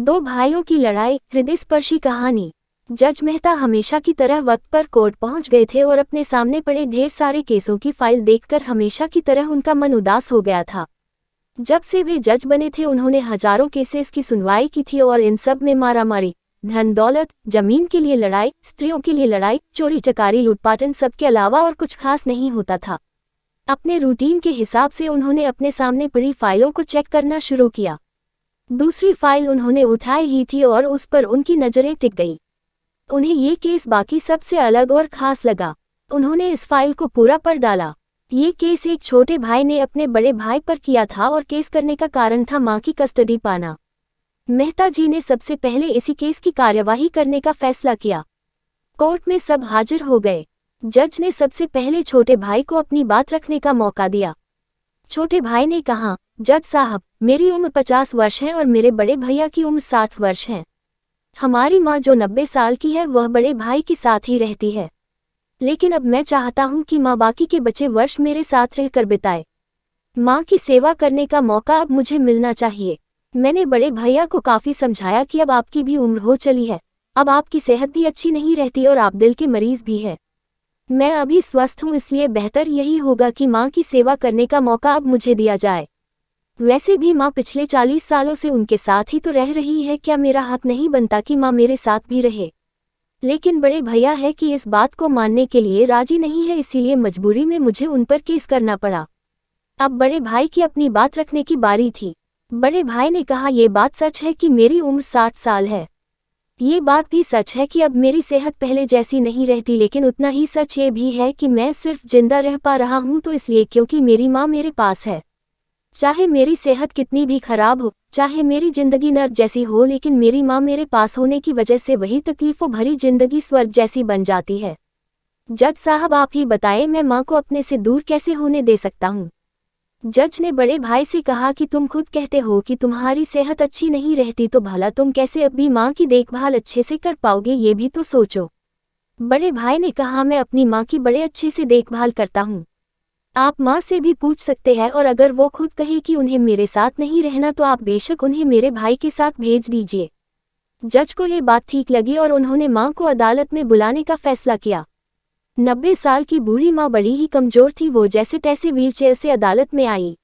दो भाइयों की लड़ाई, हृदयस्पर्शी कहानी। जज मेहता हमेशा की तरह वक्त पर कोर्ट पहुंच गए थे और अपने सामने पड़े ढेर सारे केसों की फाइल देखकर हमेशा की तरह उनका मन उदास हो गया था। जब से वे जज बने थे उन्होंने हजारों केसेस की सुनवाई की थी और इन सब में मारामारी, धन दौलत, जमीन के लिए लड़ाई, स्त्रियों के लिए लड़ाई, चोरी चकारी, लूटपाट, इन सब के अलावा और कुछ खास नहीं होता था। अपने रूटीन के हिसाब से उन्होंने अपने सामने पड़ी फाइलों को चेक करना शुरू किया। दूसरी फाइल उन्होंने उठाई ही थी और उस पर उनकी नज़रें टिक गई। उन्हें ये केस बाकी सबसे अलग और खास लगा। उन्होंने इस फाइल को पूरा पढ़ डाला। ये केस एक छोटे भाई ने अपने बड़े भाई पर किया था और केस करने का कारण था मां की कस्टडी पाना। मेहता जी ने सबसे पहले इसी केस की कार्यवाही करने का फैसला किया। कोर्ट में सब हाजिर हो गए। जज ने सबसे पहले छोटे भाई को अपनी बात रखने का मौका दिया। छोटे भाई ने कहा, जज साहब, मेरी उम्र 50 वर्ष है और मेरे बड़े भैया की उम्र 60 वर्ष है। हमारी माँ जो 90 साल की है वह बड़े भाई के साथ ही रहती है, लेकिन अब मैं चाहता हूँ कि माँ बाकी के बचे वर्ष मेरे साथ रहकर बिताए। माँ की सेवा करने का मौका अब मुझे मिलना चाहिए। मैंने बड़े भैया को काफ़ी समझाया कि अब आपकी भी उम्र हो चली है, अब आपकी सेहत भी अच्छी नहीं रहती और आप दिल के मरीज भी है। मैं अभी स्वस्थ हूँ, इसलिए बेहतर यही होगा कि माँ की सेवा करने का मौका अब मुझे दिया जाए। वैसे भी माँ पिछले 40 सालों से उनके साथ ही तो रह रही है, क्या मेरा हक नहीं बनता कि माँ मेरे साथ भी रहे? लेकिन बड़े भैया है कि इस बात को मानने के लिए राजी नहीं है, इसीलिए मजबूरी में मुझे उन पर केस करना पड़ा। अब बड़े भाई की अपनी बात रखने की बारी थी। बड़े भाई ने कहा, ये बात सच है कि मेरी उम्र 60 साल है। ये बात भी सच है कि अब मेरी सेहत पहले जैसी नहीं रहती, लेकिन उतना ही सच ये भी है कि मैं सिर्फ जिंदा रह पा रहा हूँ तो इसलिए क्योंकि मेरी माँ मेरे पास है। चाहे मेरी सेहत कितनी भी खराब हो, चाहे मेरी जिंदगी नर्क जैसी हो, लेकिन मेरी माँ मेरे पास होने की वजह से वही तकलीफों भरी जिंदगी स्वर्ग जैसी बन जाती है। जज साहब, आप ही बताएं, मैं माँ को अपने से दूर कैसे होने दे सकता हूँ? जज ने बड़े भाई से कहा कि तुम खुद कहते हो कि तुम्हारी सेहत अच्छी नहीं रहती, तो भला तुम कैसे अब भी माँ की देखभाल अच्छे से कर पाओगे, ये भी तो सोचो। बड़े भाई ने कहा, मैं अपनी माँ की बड़े अच्छे से देखभाल करता हूँ। आप माँ से भी पूछ सकते हैं, और अगर वो खुद कहे कि उन्हें मेरे साथ नहीं रहना तो आप बेशक उन्हें मेरे भाई के साथ भेज दीजिए। जज को ये बात ठीक लगी और उन्होंने माँ को अदालत में बुलाने का फैसला किया। 90 साल की बूढ़ी माँ बड़ी ही कमजोर थी। वो जैसे तैसे व्हीलचेयर से अदालत में आई।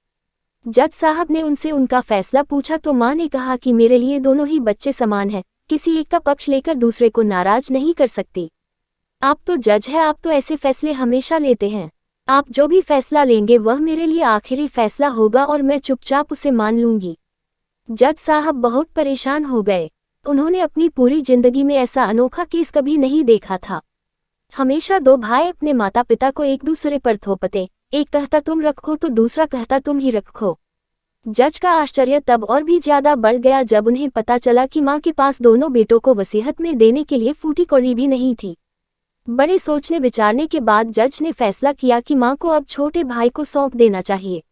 जज साहब ने उनसे उनका फैसला पूछा तो माँ ने कहा कि मेरे लिए दोनों ही बच्चे समान हैं, किसी एक का पक्ष लेकर दूसरे को नाराज नहीं कर सकती। आप तो जज है, आप तो ऐसे फैसले हमेशा लेते हैं। आप जो भी फैसला लेंगे वह मेरे लिए आखिरी फैसला होगा और मैं चुपचाप उसे मान लूंगी। जज साहब बहुत परेशान हो गए। उन्होंने अपनी पूरी जिंदगी में ऐसा अनोखा केस कभी नहीं देखा था। हमेशा दो भाई अपने माता पिता को एक दूसरे पर थोपते, एक कहता तुम रखो तो दूसरा कहता तुम ही रखो। जज का आश्चर्य तब और भी ज्यादा बढ़ गया जब उन्हें पता चला कि माँ के पास दोनों बेटों को वसीयत में देने के लिए फूटी कौड़ी भी नहीं थी। बड़े सोचने विचारने के बाद जज ने फैसला किया कि माँ को अब छोटे भाई को सौंप देना चाहिए।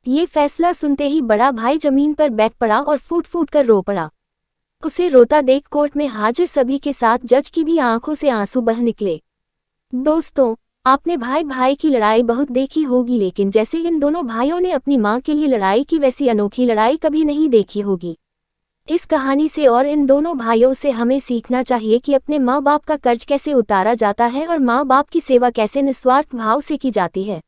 ये फैसला सुनते ही बड़ा भाई जमीन पर बैठ पड़ा और फूट फूट कर रो पड़ा। उसे रोता देख कोर्ट में हाजिर सभी के साथ जज की भी आंखों से आंसू बह निकले। दोस्तों, आपने भाई भाई की लड़ाई बहुत देखी होगी, लेकिन जैसे इन दोनों भाइयों ने अपनी माँ के लिए लड़ाई की वैसी अनोखी लड़ाई कभी नहीं देखी होगी। इस कहानी से और इन दोनों भाइयों से हमें सीखना चाहिए कि अपने माँ बाप का कर्ज कैसे उतारा जाता है और माँ बाप की सेवा कैसे निस्वार्थ भाव से की जाती है।